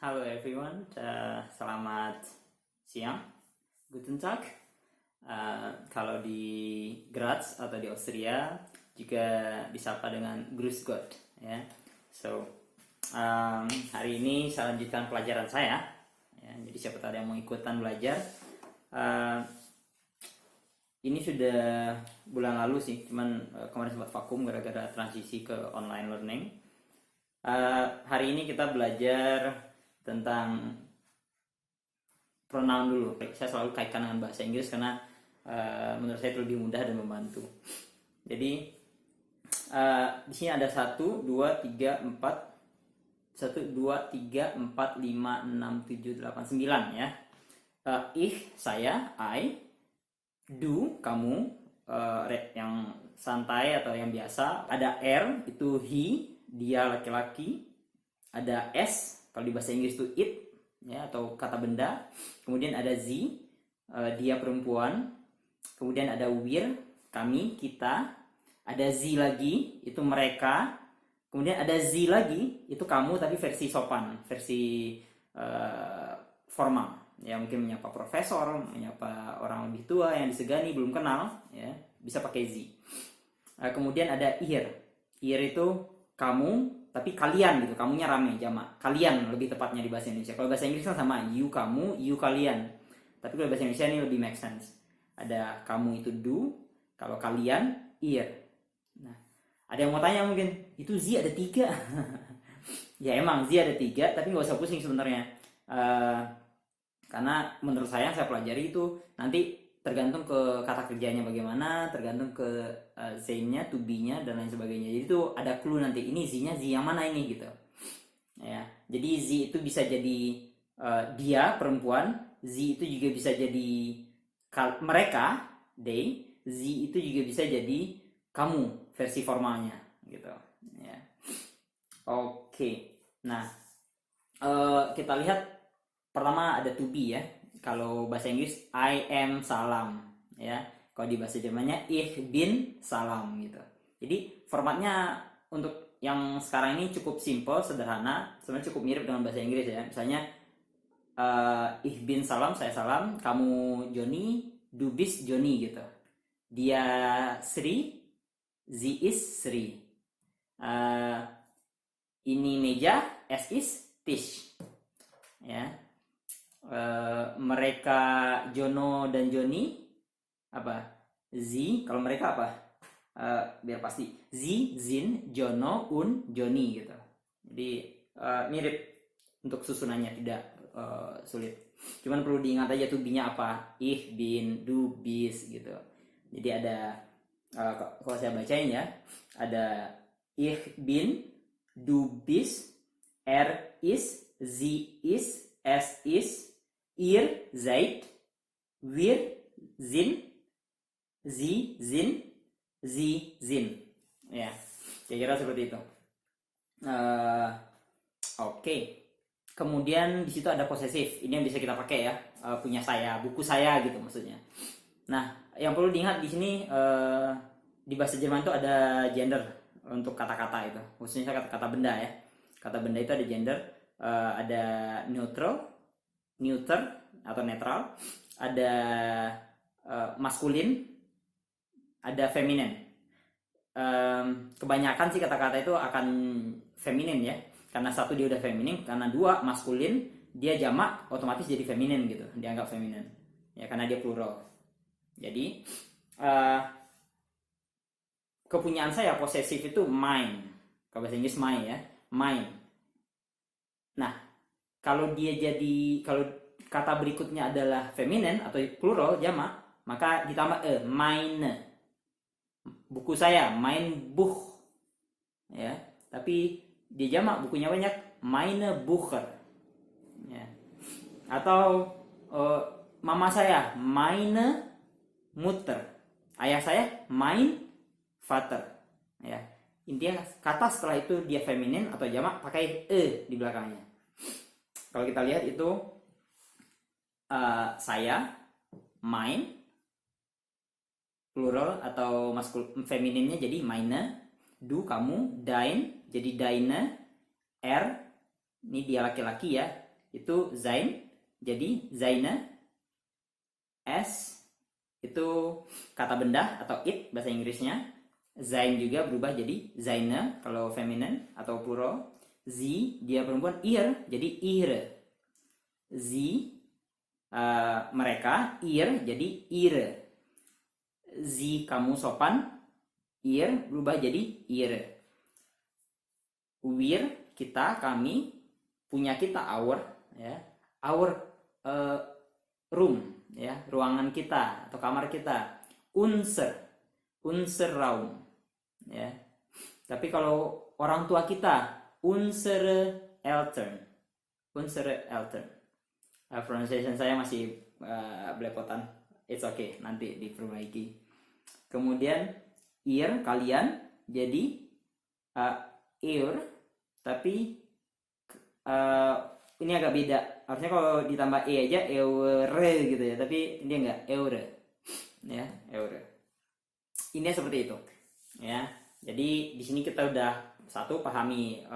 Halo everyone, selamat siang, Guten Tag. Kalau di Graz atau di Austria juga disapa dengan Grüß Gott, ya. So, hari ini saya lanjutkan pelajaran saya. Ya, jadi siapa tahu ada yang mau ikutan belajar. Ini sudah bulan lalu sih, cuman kemarin sempat vakum gara-gara transisi ke online learning. Hari ini kita belajar tentang pronoun dulu. Saya selalu kaitkan dengan bahasa Inggris karena menurut saya itu lebih mudah dan membantu. Jadi di sini ada 1, 2, 3, 4 1, 2, 3, 4, 5, 6, 7, 8, 9 ya. Ich, saya, I. Do, kamu, yang santai atau yang biasa. Ada R, itu he, dia laki-laki. Ada S, kalau di bahasa Inggris itu it, ya, atau kata benda. Kemudian ada Z, dia perempuan. Kemudian ada wir, kami, kita. Ada Z lagi, itu mereka. Kemudian ada Z lagi, itu kamu tapi versi sopan, versi formal. Ya, mungkin menyapa profesor, menyapa orang lebih tua yang disegani, belum kenal, ya, bisa pakai Z. Kemudian ada ihr. Ihr itu kamu tapi kalian gitu, kamunya rame, jamak. Kalian lebih tepatnya di bahasa Indonesia. Kalau bahasa Inggris kan sama, you kamu, you kalian. Tapi kalau bahasa Indonesia ini lebih make sense. Ada kamu itu do, kalau kalian ihr. Nah, ada yang mau tanya mungkin, itu Z ada 3. Ya emang Z ada 3, tapi nggak usah pusing sebenarnya. Karena menurut saya yang saya pelajari itu nanti tergantung ke kata kerjanya bagaimana, tergantung ke Z-nya, to be-nya dan lain sebagainya. Jadi itu ada clue nanti, ini Z-nya Z yang mana ini gitu. Ya, jadi Z itu bisa jadi dia perempuan, Z itu juga bisa jadi mereka, they, Z itu juga bisa jadi kamu versi formalnya gitu. Ya. Oke. Nah, kita lihat pertama ada to be ya. Kalau bahasa Inggris I am salam ya. Kalau di bahasa Jermannya ich bin salam gitu. Jadi formatnya untuk yang sekarang ini cukup simple, sederhana, sebenarnya cukup mirip dengan bahasa Inggris ya. Misalnya ich bin salam, saya salam, kamu Joni, du bist Joni gitu. Dia Sri, sie ist Sri. Ini meja, es ist Tisch. Ya. Mereka Jono dan Joni apa? Z, kalau mereka apa? Biar pasti Z, Zin, Jono, Un, Joni gitu. Jadi mirip untuk susunannya, tidak sulit. Cuman perlu diingat aja tuh be-nya apa? Ich bin, du bist gitu. Jadi ada kalau saya bacain ya, ada ich bin, du bist, er ist, sie ist, es ist, ihr seid, wir sind, sie sind, sie sind. Ya, kira-kira seperti itu. Oke. Kemudian di situ ada posesif. Ini yang bisa kita pakai ya. Punya saya, buku saya gitu maksudnya. Nah, yang perlu diingat di sini di bahasa Jerman itu ada gender untuk kata-kata itu. Khususnya kata-kata benda ya. Kata benda itu ada gender. Ada neutral, neuter atau netral, ada maskulin, ada feminin. Kebanyakan sih kata-kata itu akan feminin ya, karena satu dia udah feminin, karena dua maskulin, dia jamak otomatis jadi feminin gitu, dianggap feminin ya karena dia plural. Jadi kepunyaan saya posesif itu mine, kalau bahasa Inggris mine ya, mine. Nah, kalau kata berikutnya adalah feminin atau plural jamak, maka ditambah meine. Buku saya, mein Buch. Ya, tapi dia jamak, bukunya banyak, meine Bucher. Ya. Atau mama saya, meine Mutter. Ayah saya, mein Vater. Ya. Intinya kata setelah itu dia feminin atau jamak pakai di belakangnya. Kalau kita lihat itu saya, mein, plural atau femininnya jadi meine, du kamu, dein jadi deine, er ini dia laki-laki ya, itu sein, jadi seine. S itu kata benda atau it bahasa Inggrisnya. Sein juga berubah jadi seine kalau feminin atau plural. Sie dia perempuan, ihr jadi ihre. Sie mereka, ihr jadi ihre. Sie kamu sopan, ihr berubah jadi ihre. Wir kita, kami, punya kita, our, ya. Our room, ya, ruangan kita atau kamar kita. Unser Raum, ya. Tapi kalau orang tua kita, unsere Eltern. Pronunciation saya masih belepotan. It's okay, nanti diperbaiki. Kemudian ihr kalian jadi ihr, tapi ini agak beda. Harusnya kalau ditambah e aja eure gitu ya, tapi dia enggak, eure. Ya, eure. Ini seperti itu. Ya. Jadi di sini kita udah satu pahami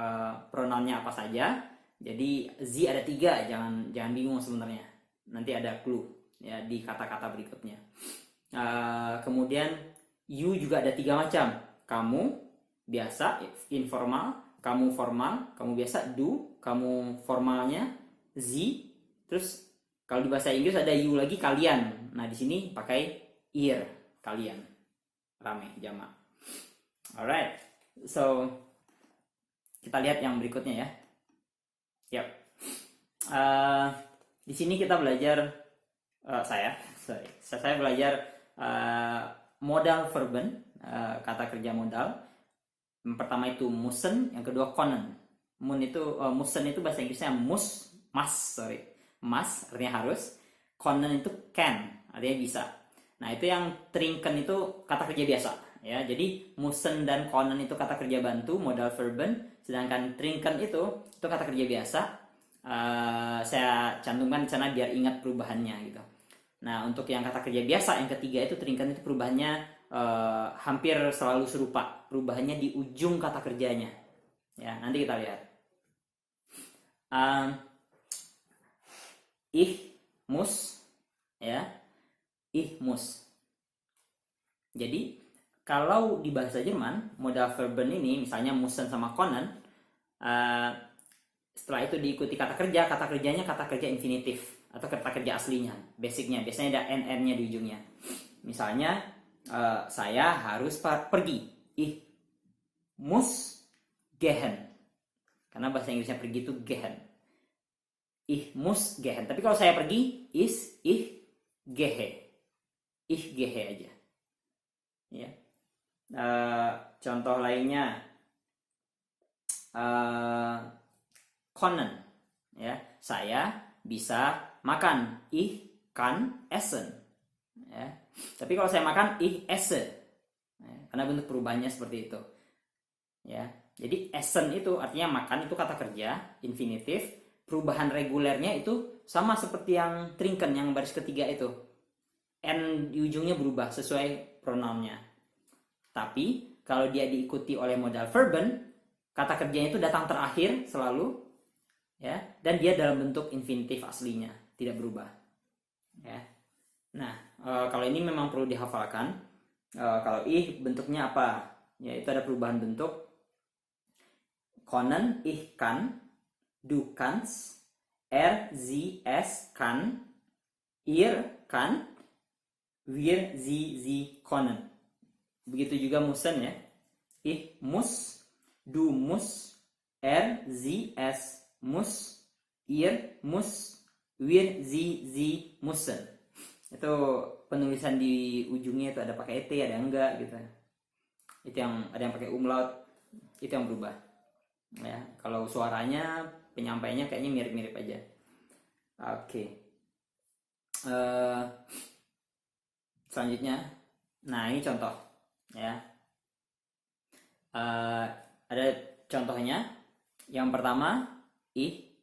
pronounnya apa saja. Jadi z ada 3, jangan bingung sebenarnya. Nanti ada clue ya di kata-kata berikutnya. Kemudian you juga ada 3 macam. Kamu biasa, informal, kamu formal, kamu biasa, do, kamu formalnya, z. Terus kalau di bahasa Inggris ada you lagi, kalian. Nah di sini pakai ihr, kalian, rame, jamak. Alright, so kita lihat yang berikutnya ya. Yap. Di sini kita belajar, saya belajar modal verben, kata kerja modal. Yang pertama itu müssen, yang kedua können. Müssen itu bahasa Inggrisnya must artinya harus. Können itu can, artinya bisa. Nah itu yang trinken itu kata kerja biasa, ya. Jadi müssen dan können itu kata kerja bantu, modal verben. Sedangkan trinken itu kata kerja biasa. Saya cantumkan di sana biar ingat perubahannya gitu. Nah untuk yang kata kerja biasa yang ketiga itu trinken itu perubahannya hampir selalu serupa, perubahannya di ujung kata kerjanya. Ya, nanti kita lihat. Ich muss, ya, ich muss. Jadi kalau di bahasa Jerman modal verben ini misalnya müssen sama können, setelah itu diikuti kata kerjanya kata kerja infinitif atau kata kerja aslinya, basicnya. Biasanya ada nn-nya di ujungnya. Misalnya saya harus pergi. Ich muss gehen. Karena bahasa Inggrisnya pergi itu gehen. Ich muss gehen. Tapi kalau saya pergi, ich gehe. Ich gehe aja. Ya. Contoh lainnya können. Ya, saya bisa makan. Ich kann essen. Ya. Tapi kalau saya makan, ich esse. Ya, karena bentuk perubahannya seperti itu. Ya. Jadi essen itu artinya makan, itu kata kerja infinitif. Perubahan regulernya itu sama seperti yang trinken yang baris ketiga itu. N di ujungnya berubah sesuai pronounnya. Tapi kalau dia diikuti oleh modal verben, kata kerjanya itu datang terakhir selalu, ya, dan dia dalam bentuk infinitif aslinya, tidak berubah. Ya. Nah, kalau ini memang perlu dihafalkan. Kalau ich bentuknya apa? Ya, itu ada perubahan bentuk. Können, ich kann, du kannst, sie, es kann, ihr kann, wir, sie können. Begitu juga müssen ya. Ich muss, du musst, sie, es muss, ihr muss, wir, sie müssen. Itu penulisan di ujungnya itu ada pakai t, ada enggak gitu. Itu yang ada yang pakai umlaut, itu yang berubah. Ya, kalau suaranya, penyampaiannya kayaknya mirip-mirip aja. Oke. Selanjutnya, nah ini contoh, ya. Ada contohnya. Yang pertama, ich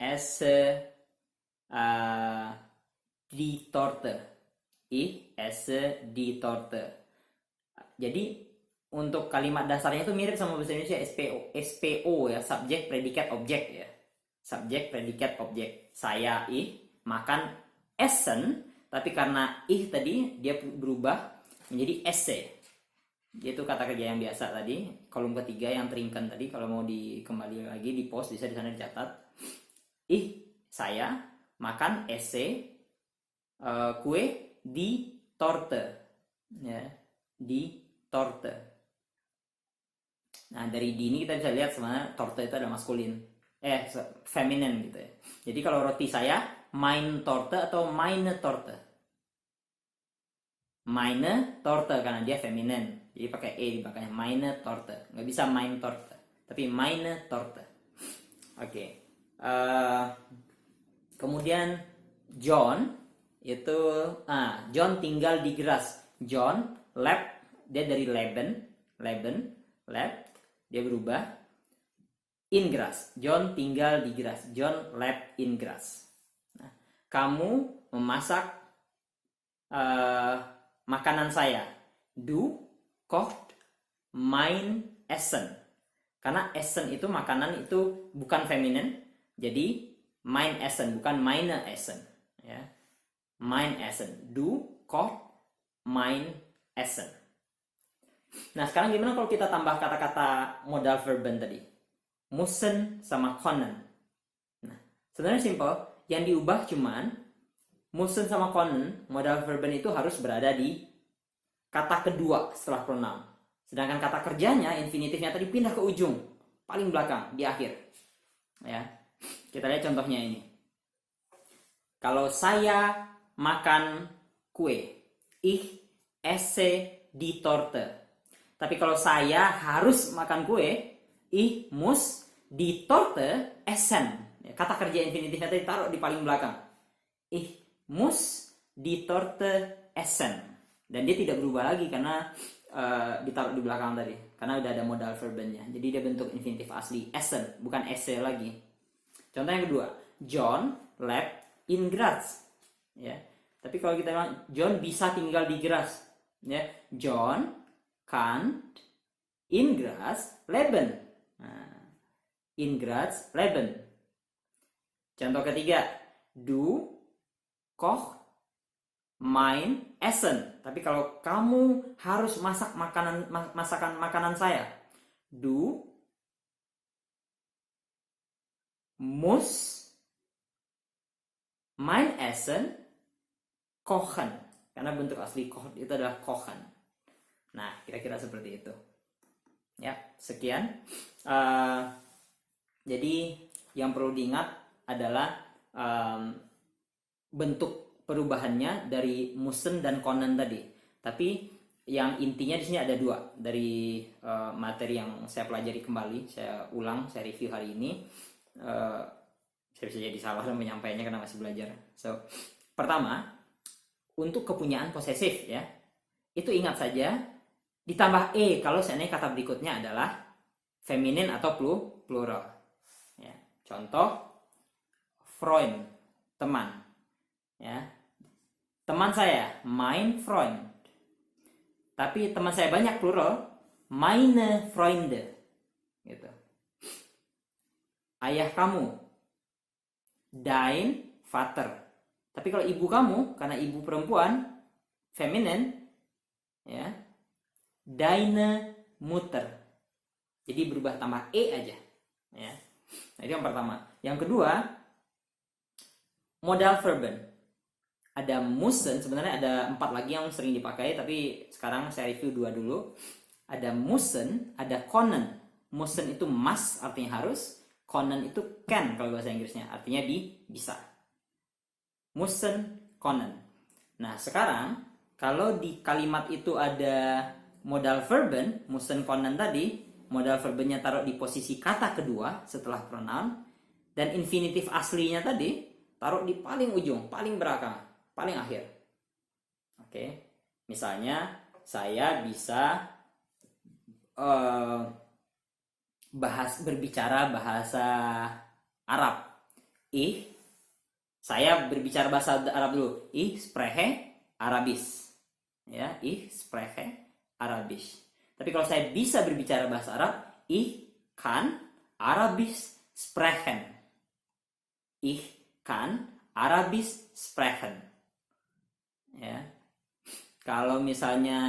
esse die Torte. Ich esse die Torte. Jadi untuk kalimat dasarnya itu mirip sama bahasa Indonesia SPO ya, subjek predikat objek ya. Subjek predikat objek. Saya makan essen, tapi karena tadi dia berubah menjadi esse. Itu kata kerja yang biasa tadi, kolom ketiga yang teringkan tadi. Kalau mau dikembali lagi di post bisa di sana dicatat. Saya makan esse kue di torte ya, di torte. Nah dari di ini kita bisa lihat sebenarnya torte itu ada maskulin, feminin gitu ya. Jadi kalau roti saya mein torte atau meine torte. Meine torte karena dia feminin, jadi pakai di belakangnya, meine torte. Nggak bisa mein torte, tapi meine torte. Oke. Kemudian John itu John tinggal di Gras. John lab, dia dari lab, dia berubah in Gras. John tinggal di Gras. John lab in Gras. Nah, kamu memasak makanan saya. Du kocht mein Essen. Karena Essen itu makanan itu bukan feminin, jadi mein Essen bukan meine Essen ya. Mein Essen. Du kocht mein Essen. Nah sekarang gimana kalau kita tambah kata-kata modal verben tadi? Müssen sama können. Nah sebenarnya simple. Yang diubah cuman müssen sama können, modal verben itu harus berada di kata kedua setelah pronoun. Sedangkan kata kerjanya, infinitifnya tadi pindah ke ujung, paling belakang, di akhir. Ya, kita lihat contohnya ini. Kalau saya makan kue, ich esse die Torte. Tapi kalau saya harus makan kue, ich muss die Torte essen. Kata kerja infinitifnya tadi taruh di paling belakang. Ich muss die Torte essen. Dan dia tidak berubah lagi karena ditaruh di belakang tadi. Karena udah ada modal verbennya. Jadi dia bentuk infinitif asli. Essen, bukan esse lagi. Contoh yang kedua. John lebt in Graz. Ya. Tapi kalau kita bilang John bisa tinggal di Graz. Ya. John kann in Graz leben. Nah, in Graz leben. Contoh ketiga. Du koch mein Essen. Tapi kalau kamu harus masak masakan makanan saya. Du musst mein Essen kochen. Karena bentuk asli kochen itu adalah kochen. Nah, kira-kira seperti itu. Ya, sekian. Jadi yang perlu diingat adalah bentuk perubahannya dari müssen dan können tadi. Tapi yang intinya di sini ada dua dari materi yang saya pelajari kembali, saya ulang, saya review hari ini. Saya bisa jadi salah dan menyampaikannya karena masih belajar. So, pertama, untuk kepunyaan posesif ya, itu ingat saja ditambah kalau seandainya kata berikutnya adalah feminin atau plural. Ya, contoh Freund, teman. Ya, teman saya, mein Freund. Tapi teman saya banyak plural, meine Freunde. Gitu. Ayah kamu, dein Vater. Tapi kalau ibu kamu, karena ibu perempuan, feminin, ya, deine Mutter. Jadi berubah tambah aja. Ya. Nah, itu yang pertama. Yang kedua, modal verben. Ada müssen, sebenarnya ada 4 lagi yang sering dipakai, tapi sekarang saya review 2 dulu. Ada müssen, ada können. Müssen itu must, artinya harus. Können itu can kalau bahasa Inggrisnya, artinya bisa. Müssen, können. Nah sekarang kalau di kalimat itu ada modal verben, müssen, können tadi, modal verbennya taruh di posisi kata kedua setelah pronoun, dan infinitif aslinya tadi taruh di paling ujung, paling belakang, paling akhir. Oke, misalnya saya bisa berbicara bahasa Arab. Saya berbicara bahasa Arab dulu. Ich spreche Arabisch. Ya, ich spreche Arabisch. Tapi kalau saya bisa berbicara bahasa Arab, ich kann Arabisch sprechen. Ich kann Arabisch sprechen. Ya. Kalau misalnya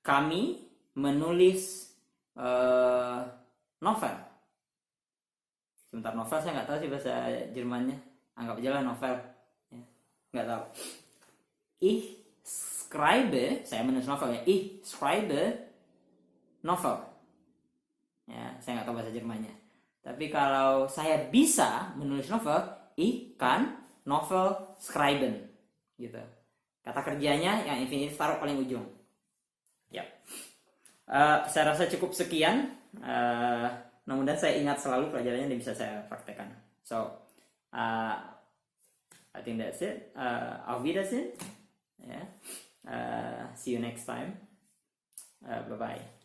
kami menulis novel. Sebentar, novel saya nggak tahu sih bahasa Jermannya. Anggap aja lah novel. Ya, nggak tahu. Ich schreibe, saya menulis novel ya. Ich schreibe novel. Ya, saya nggak tahu bahasa Jermannya. Tapi kalau saya bisa menulis novel, ich kann novel schreiben. Gitu. Kata kerjanya yang infinitif taruh paling ujung. Ya. Saya rasa cukup sekian. Mudah-mudahan saya ingat selalu pelajarannya dan bisa saya praktekkan. So, I think that's it. Auf Wiedersehen. Yeah. See you next time. Bye-bye.